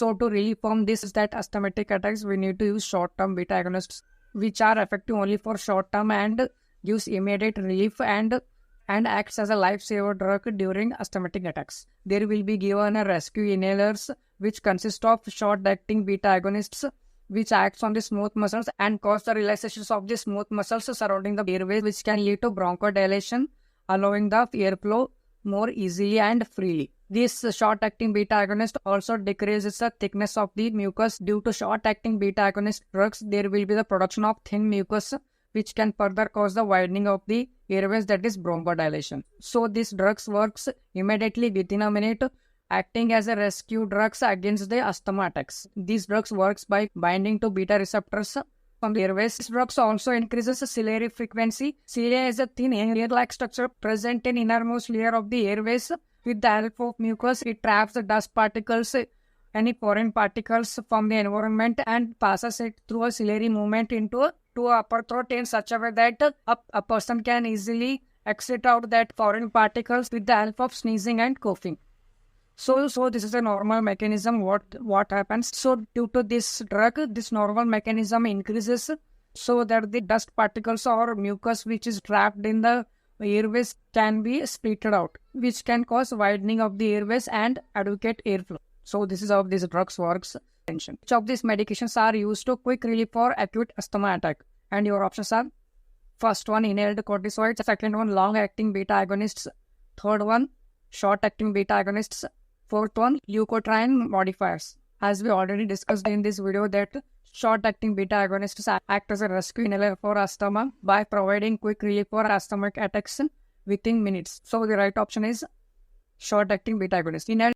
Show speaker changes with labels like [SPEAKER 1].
[SPEAKER 1] So to relieve from this is that asthmatic attacks, we need to use short-term beta agonists, which are effective only for short-term and gives immediate relief and acts as a lifesaver drug during asthmatic attacks. There will be given a rescue inhalers, which consist of short-acting beta agonists, which acts on the smooth muscles and cause the relaxations of the smooth muscles surrounding the airways, which can lead to bronchodilation, allowing the airflow more easily and freely. This short-acting beta agonist also decreases the thickness of the mucus. Due to short-acting beta agonist drugs, there will be the production of thin mucus, which can further cause the widening of the airways, that is bronchodilation. So this drugs works immediately within a minute, acting as a rescue drugs against the asthma attacks. These drugs works by binding to beta receptors from the airways. This drugs also increases the ciliary frequency. Cilia is a thin hair-like structure present in innermost layer of the airways. With the help of mucus, it traps the dust particles, any foreign particles from the environment, and passes it through a ciliary movement into upper throat in such a way that a person can easily exit out that foreign particles with the help of sneezing and coughing. So this is a normal mechanism. What happens? So due to this drug, this normal mechanism increases so that the dust particles or mucus which is trapped in the airways can be splitted out, which can cause widening of the airways and adequate airflow. So this is how these drugs works. Which of these medications are used to quick relief for acute asthma attack? And your options are: first one, inhaled corticosteroids; second one, long-acting beta agonists; third one, short-acting beta agonists; fourth one, leukotriene modifiers. As we already discussed in this video, that short-acting beta agonists act as a rescue inhaler for asthma by providing quick relief for asthmatic attacks within minutes. So the right option is short-acting beta agonist. Inhaled